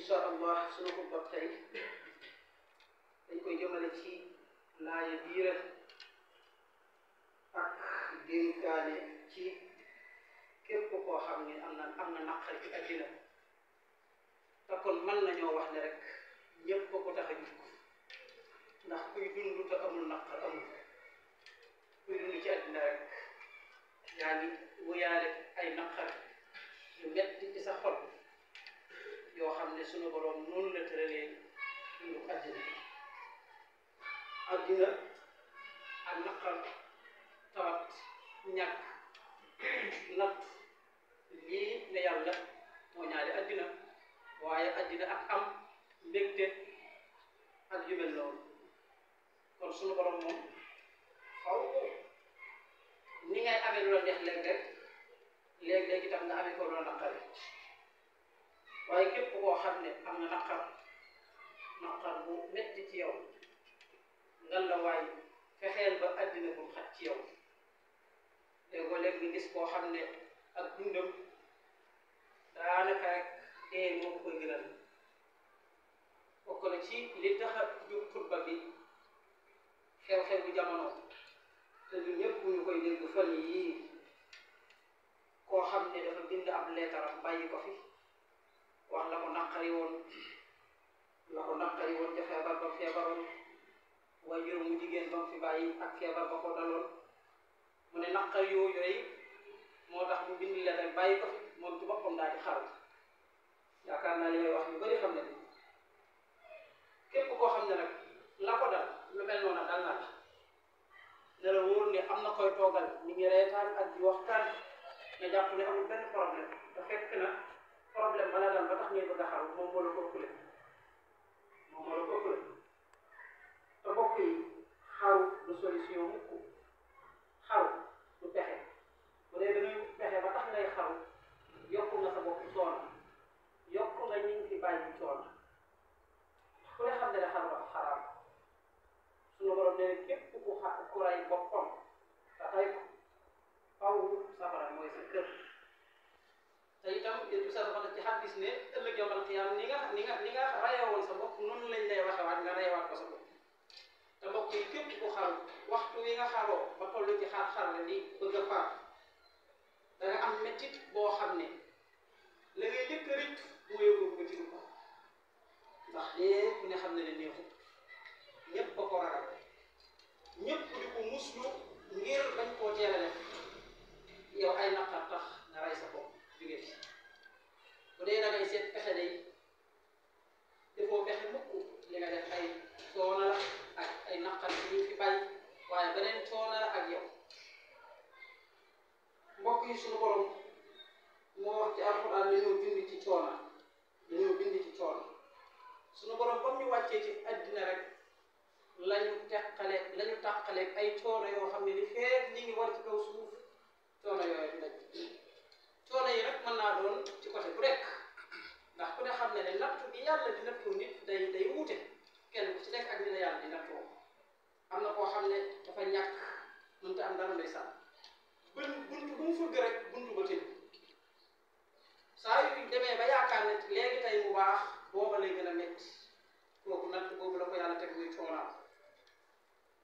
insha allah sunu xutba tey dañ koy jëmale ci laaye biira ak dénkaane ci képp koo xam ne am na naqar ci àddina te kon mën nañoo wax ne rek ñëpp ko tax a jug ndax kuy dund te amul naqar amul kuy dund ci àddina rek yaa ngi wuyaale ay naqar yu metti ci sa xol yoo xam ne sunu borom noonu la tëralee dundu àddina ak naqar tawat ñàkk natt lii ne yàlla moo ñaari àddina waaye àddina ak am mbégte ak yu mel noonu kon sunu borom moom xaw ni ngay amee lu la neex léeg-léeg itam nga amee ko lu la naqari waaye képp koo xam ne am na naqar bu metti ci yow ngan la waay fexeel ba àddina bu xat ci yow léeg-léeg nga gis koo xam ne ak dundam daanaka rek moo ko koy gënal bokk na ci li tax a jóg xutba bi xew-xew bu jamono te ñu ñëpp ñu koy dégg fan yii koo xam ne dafa bind ab leetaram bàyyi ko fi wax la ko naqari woon ca feebar ba feebaroon waaye juróom mu jigéen ba mu fi bàyyi ak feebar ba ko daloon mu ne naqar yooyu moo tax mu bind leetar bàyyi ko fi moom ci boppam daal di xaru yaakaar naa li may wax ñu bëri xam ne képp koo xam ne nag la ko dal lu mel noonu dal na la ne la wóor ne am na koy toogal ñu ngi reetaan ak di waxtaan nga jàpp ne amul benn problème te fekk na problème bala dal ba tax ngay bëgg a xaru moom moo la ko ëppale te mbokk yi xaru du solution mukk xaru du pexe bu dee dañuy pexe ba tax ngay xaru yokku nga sa bopp coono yokku nga ñu ngi fi bàyyi coono ku ne xam ne xaru dafa xaraam suñu borom ne képp ku ray boppam te tey ko faw safara mooy sa kër te itam yéen sa dafa ci xaddis ne ëllëg yawmal qiyaam ni nga rayewoon sa bopp noonu lañ lay waxewaat nga rayewaat ko sa bopp te mbokk yi képp ku xaru waxtu wi nga xaroo ba toll ci xar la di bëgg a faat da nga am mettit boo xam ne la ngay njëkk a rëcc mooy yóbbu ko ci dugg ndax dee ku ne xam ne ne neexut ñëpp a ko ragal ñëpp di ko muslu ngir bañ koo teel a def yow ay naqar tax nga rey sa bopp jóge fi bu dee da ngay seet pexe day defoo pexe mukk li nga def ay coono la ak ay naqar ci ñu fi bàyyi waaye beneen coono la ak yow mbokk yi suñu borom moo wax ci alxuraan dañoo bind ci coono suñu borom comme ñu wàccee ci àddina rek lañu tàqale ay coono yoo xam ne ni feet ñi ngi war ci kaw suuf coono yooyu lañ coono yi rek mën naa doon ci côté bu rekk ndax ku ne xam ne nattu bi yàlla di nattu nit day wuute kenn ku ci nekk ak ni la yàlla di nattoo am na koo xam ne dafa ñàkk mënta am dara ndeysaan buntu bu mu fëgg rek buntu ba tëj saa yu demee ba yaakaar ne léegi tey mu baax booba lay gën a métti kooku natt boobu la ko yàlla teg muy coonaam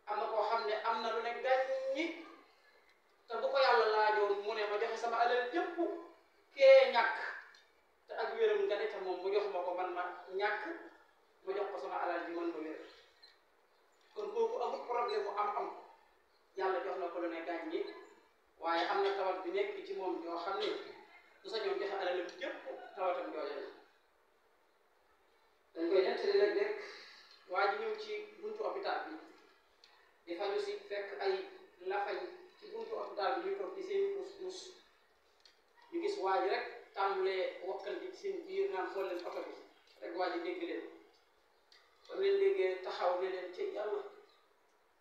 am na koo xam ne am na lu ne gàññi te bu ko yàlla laajoon mu ne ma joxe sama alal yépp kee ñàkk te ak wéram nga ne te moom mu jox ma ko man ma ñàkk ma jox ko sama alal ji mën ma wér kon kooku amul problème mu am yàlla jox na ko lu ne gàññi waaye am na tawat bi nekk ci moom ñoo xam ne du sa ñoom joxe alalam yépp tawatam jooja la dañ koy nettali léeg-léeg waa ji ñëw ci buntu hôpital bi di faju si fekk ay lafañ ci buntu hôpital bi ñu toog ci seen puus ñu gis waa ji rek tàmbalee wakkanti ci seen biir naan xool leen oto bi rek waa ji dégg leen ba leen déggee taxaw ne leen ci yàlla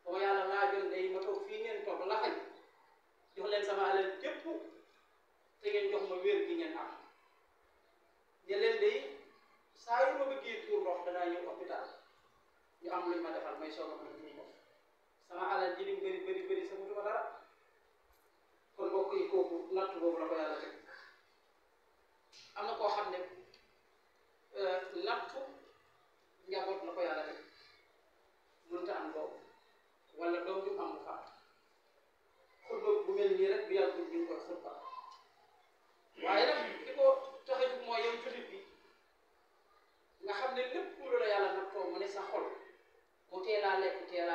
ba ma yàlla laajoon day ma toog fii ngeen toog lafañ jox leen sama alal yépp te ngeen jox ma wér gi ngeen am ne leen day saa yu ma bëggee tuur ndox danaa ñëw hôpital ñu am luñ ma defal may soog a mën a tuur ndox sama alal ji li bëri sa mutuma dara kon mbokk yi kooku natt boobu la ko yàlla teg am na koo xam ne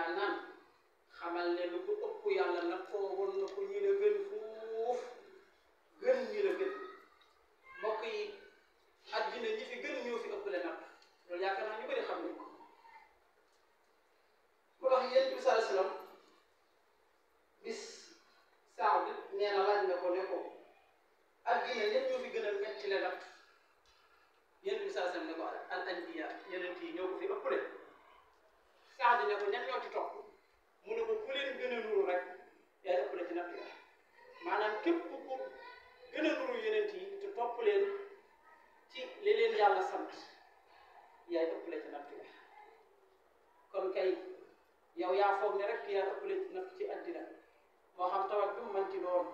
Anbiya naan xamal ne lu ko ëpp yàlla nattoo woon na ko ñi la gën fuuf gën ñi la gën mbokk yi àddina ñi fi gën ñoo fi ëppale natt loolu yaakaar naa ñu bëri xam nañ ko moo tax Yonent bi sallallahu alayhi wasallam bis Saad nee na laaj na ko ne ko àddina ñëpp ñoo fi gën a metti le natt Yonent bi sallallahu alayhi wasallam ne ko al anbiya yonent yi ñoo ko fi ëppale Saad ne ko ñan ñoo ci topp mu ne ko ku leen gën a nuru rek yaay ëppale ci natt ya maanaam képp ku gën a nuru yonent yi te topp leen ci li leen yàlla sant yaay ëppale ci natt ya kon kay yow yaa foog ne rek yaa ëppale ci natt ci àddina moo xam tawat bi mu mën ci doon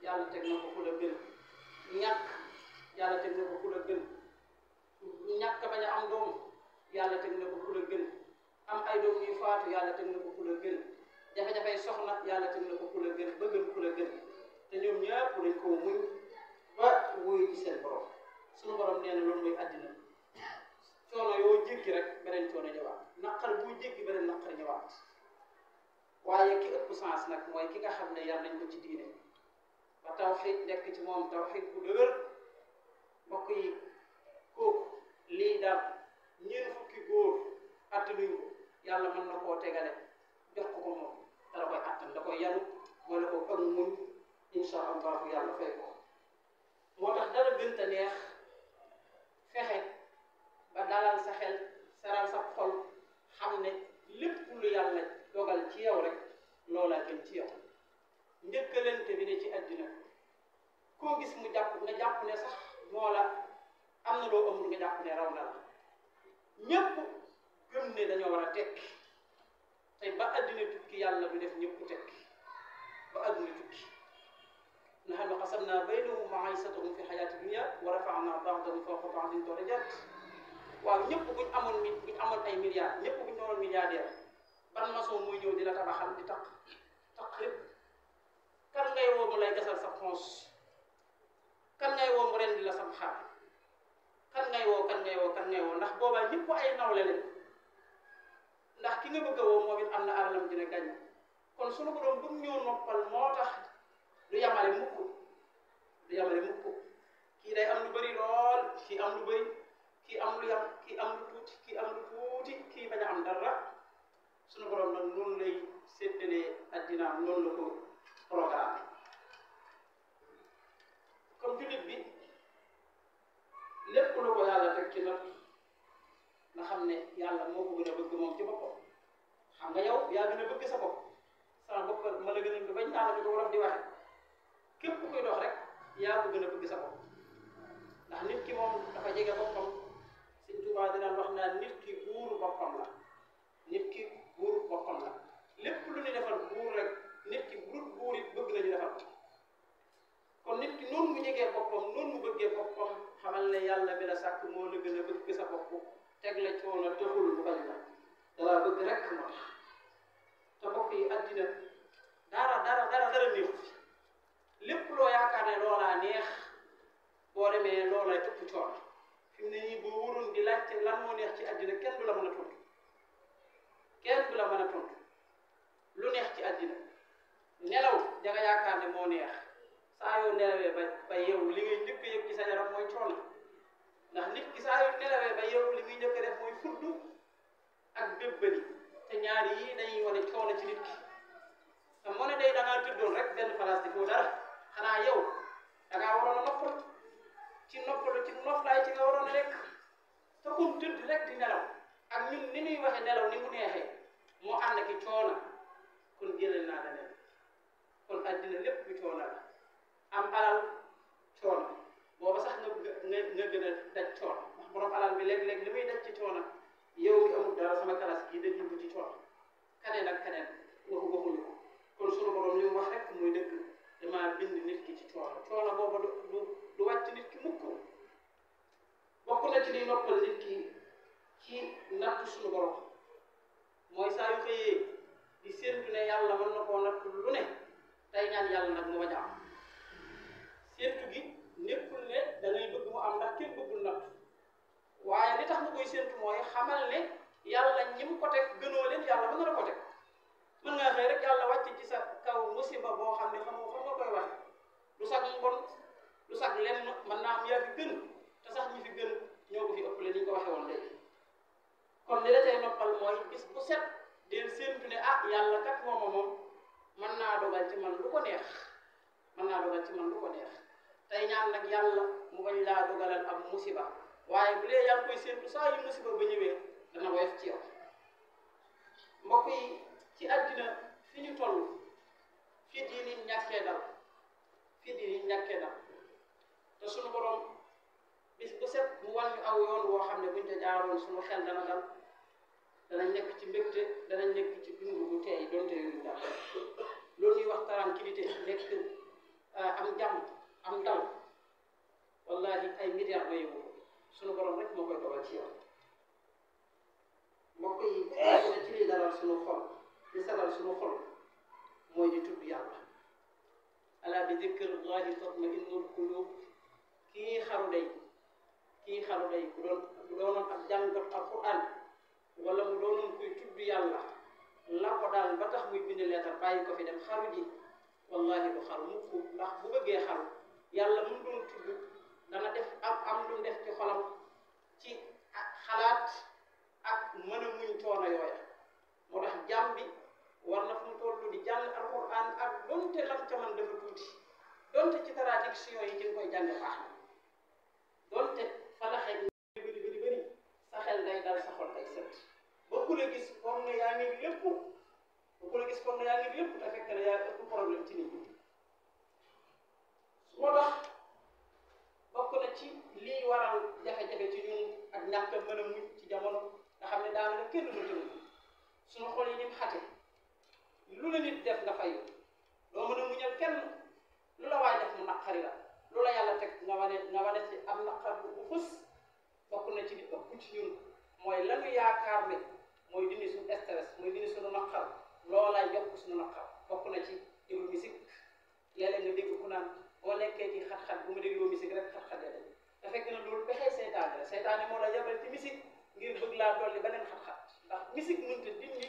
yàlla teg na ko ku la gën ñàkk yàlla teg na ko ku la gën ñàkk bañ a am doom yàlla teg na ko ku la gën am ay doom yu faatu yàlla teg na ko ku la gën jafe-jafey soxna yàlla teg na ko ku la gën ba gën ku la gën te ñoom ñëpp dañ koo muñ ba wuyu ci seen borom suñu borom nee na loolu mooy àddina coono yoo jéggi rek beneen coono ñëwaat naqar buy jéggi beneen naqar ñëwaat waaye ki ëpp sens nag mooy ki nga xam ne yar nañ ko ci diine ba tawxiid nekk ci moom tawxiid bu dëgër mbokk yi kooku lii daal ñeent fukki góor attanuñ ko yàlla mën na koo tegale jox ko moom te da koy attan da koy yanu boole ko ak muñ insha allahu yàlla fay ko moo tax dara gën a neex fexe ba dalal sa xel saral sa xol xam ne lépp lu yàlla dogal ci yow rek loola gën ci yow njëkkalante bi ne ci àddina koo gis mu jàpp nga jàpp ne sax moo la am na loo ëmb nga jàpp ne raw na la ñëpp gëm ne dañoo war a tekki tey ba àddina tukki yàlla du def ñëpp tekki ba àddina tukki nahnu qasamna baynahum ma'ishatahum fi hayati dunya wa rafa'na ba'dahum fawqa ba'din darajat waaw ñëpp buñ amoon ay milliards ñëpp buñ doon milliardaire ban maçon muy ñëw di la tabaxal di taq rek kan ngay woo mu lay gasal sa xons kan ngay woo mu rendi la sam xaar kan ngay woo ndax boobaa ñëpp ay nawle leen ndax ki nga bëgg a woo moom it am na alalam dina gañ kon suñu ko doon bëgg ñëw noppal moo tax du yamale mukk kii day am lu bëri lool kii am lu bëri kii am lu yam kii am lu tuuti kii bañ a am dara suñu borom nag noonu lay séddalee addinaam noonu la ko programme comme jullit bi lépp lu ko yàlla teg ci nag nga xam ne yàlla moo ko gën a bëgg moom ci boppam xam nga yow yaa gën a bëgg sa bopp sama bopp ma la gën a bañ naa la ko wolof di waxe képp kuy dox rek yaa ko gën a bëgg sa bopp ndax nit ki moom dafa jege boppam Sëñ Tuubaa dinaan wax naan nit ki buuru boppam la lépp lu ñu defal buur rek nit ki buur it bëgg nañu defal kon nit ki noonu mu jegee boppam noonu mu bëggee boppam xamal ne yàlla bi la sàkk moo la gën a bëgg sa bopp teg la coono taxul mu bañ la dalaa bëgg rek moo tax te mbokk yi àddina dara neexu fi lépp loo yaakaar ne loolaa neex boo demee loolay ëpp coono fi mu ne nii boo waroon di laajte lan moo neex ci àddina kenn du la mën a tontu lu neex ci àddina nelaw da nga yaakaar ne moo neex saa yoo nelawee ba yeewu li ngay njëkk a yëg ci sa yaram mooy coono ndax nit ki saa yoo nelawee ba yeewu li muy njëkk a def mooy fuddu ak bébbali te ñaari yii dañuy wane coono ci nit ki te moo ne day da ngaa tëddoon rek benn place di foo dara xanaa yow da ngaa waroon a noppalu ci noflaay ci nga waroon a lekk te comme tëdd rek di nelaw ak ñun ni ñuy waxe nelaw ni mu neexee moo ànd ki coono kon jëlal naa leneen kon àddina lépp bi coono la am alal coono booba sax nga gën a daj coono ndax borom alal bi léeg-léeg li muy daj ci coono yow mi amul dara sama classe gii dañ ko ci coono kaneen ak kaneen waxuñu ko kon sunu borom li mu wax rek muy dëgg damaa bind nit ki ci coono booba du wàcc nit ki mukk bokk na ci liy noppal nit ki ci nattu sunu borom mooy saa yu xëyee di séentu ne yàlla mën na koo nattu lu ne tey ñaan yàlla nag mu bañ a am séentu gi nekkul ne da ngay bëgg mu am ndax kenn bëggul nattu waaye li tax nga koy séentu mooy xamal ne yàlla ñi mu ko teg gënoo leen yàlla mën na la ko teg yàlla wàcc ci sa kaw musiba boo xam ne xamoo fan nga koy wax du sax mbon du sax lenn mën naa am yaa fi gën te sax ñi fi gën ñoo ko fi ëppale ni ñu ko waxee woon léegi kon li la tey noppal mooy bis bu set del séentu ne ah yàlla kat mooma moom mën naa dogal ci man lu ko neex mën naa dogal ci man lu ko neex tey ñaan nag yàlla mu bañ laa dogalal am musiba waaye bu dee yaa ngi koy séentu saa yu musiba ba ñëwee dana woyof ci yow mbokk yi ci àddina fi ñu toll fi diini ñàkkee dal te suñu borom bis bu set mu wan ñu aw yoon woo xam ne buñ ca jaaroon suñu xel dana dal danañ nekk ci mbégte danañ nekk ci dund bu teey donte yooyu daal loolu ñuy wax tranquillité nekk am jàmm am dal wallahi ay milliards ba yóbbu suñu borom rek moo koy dogal ci yow mbokk yi ci li dalal suñu xol li salal suñu xol mooy di tudd yàlla ala bi zikrillahi tatma'innul qulub kii xaru day bu doonoon ak jàngat alquran wala mu doonoon kuy tudd yàlla la ko daal ba tax muy bind leetar bàyyi ko fi dem xaru ji wallahi du xaru mukk ndax bu bëggee xaru yàlla mu doon tudd dana def am lu def ci xolam ci xalaat ak mën a muñ coono yooya moo tax jàmm bi war na fu mu toll di jàng alquran ak donte lam ca man dafa tuuti donte ci traduction yi ci nga koy jàng baax na donte falaxee bëri sa xel day dal sa xol day set ba ku la gis foog ne yaa ngi lépp te fekk na yaa ëpp problème ci nit ñi moo tax bokk na ci lii waral jafe-jafe ci ñun ak ñàkk a mën a muñ ci jamono nga xam ne daanaka kenn du tënk suñu xol yi ni mu xate lu la nit def nga fayu doo mën a muñal kenn lu la waay def mu naqari la lu la yàlla teg nga wane ci am naqar bu fës bokk na ci li ëpp ci ñun mooy lanu yaakaar ne mooy dindi suñu stress mooy dindi suñu naqar loolaay yokk suñu naqar bokk na ci déglu musique léeg-léeg nga dégg ku naan boo nekkee ci xat-xat bu ma dégloo musique rek xat-xat ya dañ te fekk na loolu pexee seytaane la seytaane moo la yabal ci musique ngir bëgg laa dolli beneen xat-xat ndax musique mënta dindi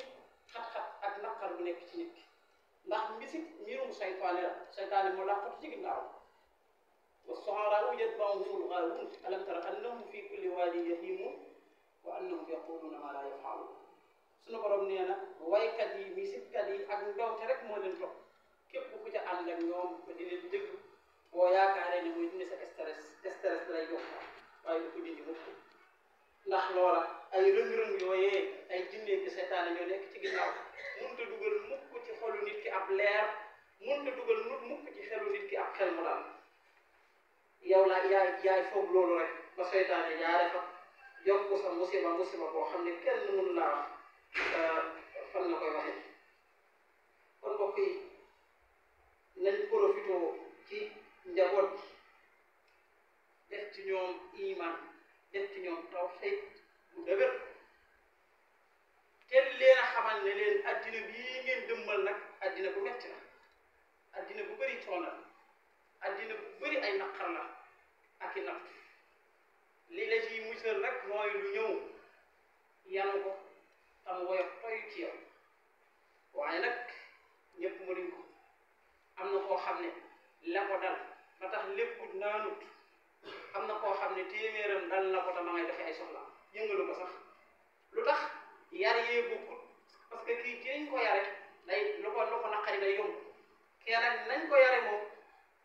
xat-xat ak naqar bu nekk ci nit ki ndax musique mbirum seytaane moo làqatu ci ginnaaw wa su'araa'u yatba'uhumul ghaawuun alam tara annahum fi kulli waadin yahiimuun wa annahum yaquluuna maa laa yaf'aluun suñu borom nee na waykat yi musiquekat yi ak ndawte rek moo leen topp képp ku ca ànd ak ñoom ba di leen déglu boo yaakaaree ne muy dindi sa stress lay yokk waaye du ko dindi mukk ndax loola ay rëng-rëng yooyee ay jinne ki seytaane ñoo nekk ci ginnaaw mënut a dugal mukk ci xolu nit ki ab leer mënut a dugal mukk ci xelu nit ki ab xel mu daal yow la yaay foog loolu rek ba seytaane jaare fa yokk sa musiba boo xam ne kenn mënu laa fan la koy waxee kon mbokk yi nañ profité ci njaboot def ci ñoom iman def ci ñoom tawhiid bu dëgër teel leen a xamal ne leen addina bii ngeen dëmmal nag addina bu metti la addina bu bëri coono la addina bu bëri ay naqar la ak i natt li la ciy musal rek mooy lu ñëw yanu ko tam woyof toy ci yow waaye nag ñëpp mënuñ ko am na koo xam ne la ko dal ba tax lépput naanut am na koo xam ne téeméeram dal na ko te ma ngay doxee ay soxla yëngalu ko sax lu tax yar yee bokkut parce que kii nañ ko yare day lu ko naqari day yomb kii nag nañ ko yare moom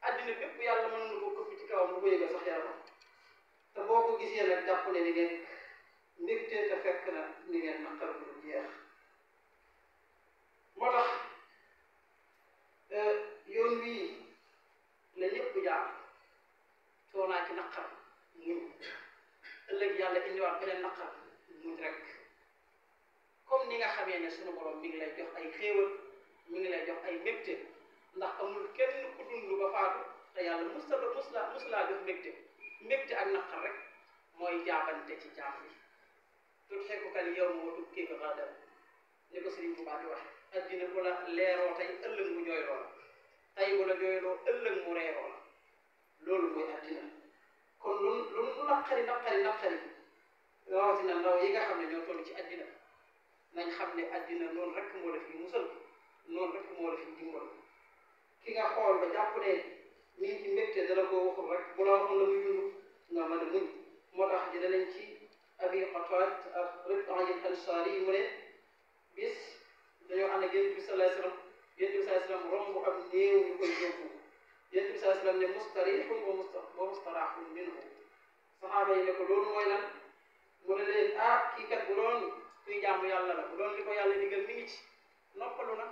addina bépp yàlla mën na ko këpp ci kawam lu ko yëgal sax yaramam te boo ko gisee nag jàpp ne ni ngeen mbégte te fekk na ni ngeen naqar bu dul jeex moo tax yoon wii la ñëpp jaar coonaa ci naqar muñ ëllëg yàlla indiwaat beneen naqar muñ rek comme ni nga xamee ne sunu borom mi ngi lay jox ay xéewal mi ngi lay jox ay mbégte ndax amul kenn ku dund ba faatu te yàlla mus laa jox mbégte ak naqar rek mooy jaabante ci jaam bi tut xekkukat yow moo tukkee ko xaadam ni ko Sëriñ Tuubaa di waxe addina bu la leeroo tey ëllëg mu jooyloo la tey bu la jooyloo ëllëg mu reeroo la loolu mooy addina kon lu naqari rawatina ndaw yi nga xam ne ñoo toll ci addina nañ xam ne addina noonu rek moo la fi musal noonu rek moo la fi dimbal ki nga xool ba jàpp ne mi ngi ci mbégte dala ko waxul rek bu la waxoon la muy dund nga mën a muñ moo tax ji danañ ci abi Qataad ak Rib'ay al-Ansaari yi mu ne bis dañoo ànd ak Yonent bi sallallahu alayhi wa sallam Yonent bi sallallahu alayhi wa sallam romb am néew ñu koy yóbbu Yonent bi sallallahu alayhi wa sallam ne mustarihun wa mustarahun minhu saxaaba yi ne ko loolu mooy lan mu ne leen kii kat bu doon kuy jaamu yàlla la bu doon li ko yàlla digal mi ngi ci noppalu na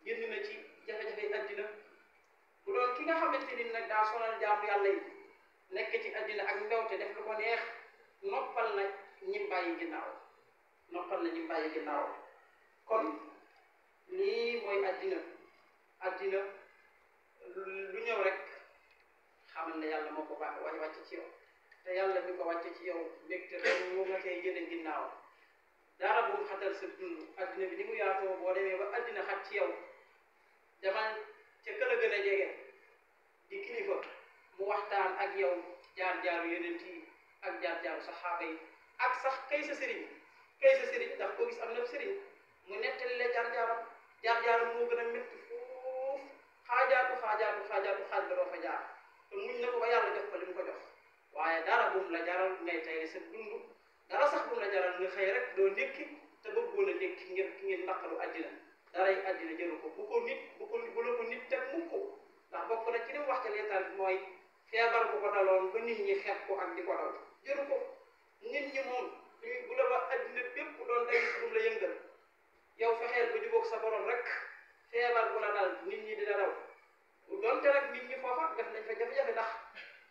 génn na ci jafe-jafe àddina bu doon ki nga xamante ni nag daa sonal jaamu yàlla yi nekk ci àddina ak mbewte def lu ko neex noppal na ñi bàyyi ginnaaw kon lii mooy àddina lu ñëw rek xamal ne yàlla moo ko wàcc ci yow te yàlla mi ko wàcce ci yow mbégte xew mu nga koy jëlee ginnaaw dara bu mu xatal sa dund àddina bi ni mu yaatoo boo demee ba àddina xat ci yow demal ca kër a gën a jege di kilifa mu waxtaan ak yow jaar-jaaru yonent yi ak jaar-jaaru saxaaba yi ak sax kay sa sëriñ ndax koo gis am na sëriñ mu nettali la jaar-jaaram moo gën a métti foofu xaajaatu xaaj ba doo fa jaar te muñ na ko ba yàlla jox ko li mu ko jox waaye dara bu mu la jaral ngay tayli sa dund dara sax bu mu la jaral nga xëy rek doo ndékki te bëggoon a ndékki ngeen naqaru àddina daray àddina jëru ko bu la ko nit teg mukk ndax bokk na ci li mu wax ca leetal bi mooy feebar bu ko daloon ba nit ñi xeeb ko ak di ko daw jëru ko nit ñi moom bu la ba àddina bépp doon day bu mu la yëngal yow fexeel ba jubóog sa borom rek feebar bu la dal nit ñi dina daw donte rek nit ñi foofa def nañ fa jafe-jafe ndax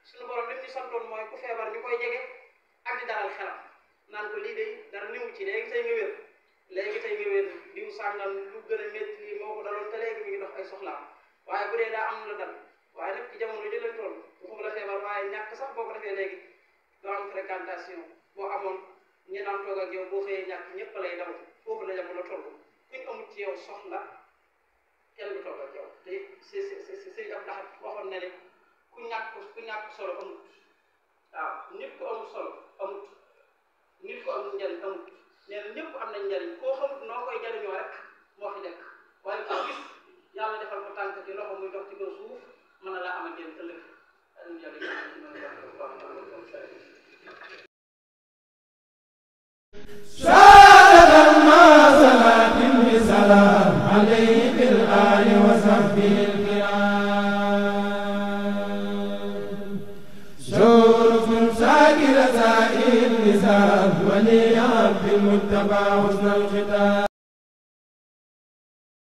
suñu borom li ñu santoon mooy ku feebar ñu koy jege ak di dalal xelam naan ko lii de dara néew ci léegi tey nga wér diw sàngam lu gën a métti lii moo ko daloon te léegi mi ngi dox ay soxlaam waaye bu dee daa am la dal waaye nag ci jamono jëlee tool waxuma la feebar waaye ñàkk sax boo ko defee léegi doo am fréquentation boo amoon ñi daan toog ak yow boo xëyee ñàkk ñëpp lay daw foofu la jamono toll kuñ amul ci yow soxla kenn du toog ak yow te si ab daxat waxoon na ne ku ñàkk solo amut waaw nit ku amul solo amut nit ku amul njariñ amut nee na ñëpp am nañ njariñ koo xamut noo koy jariñoo rek moo fi nekk waaye koo gis yàlla defal ko tànk ci loxo muy dox ci kaw suuf mën na laa amal njariñ ëllëg ولي عبد المتبع حسن الختام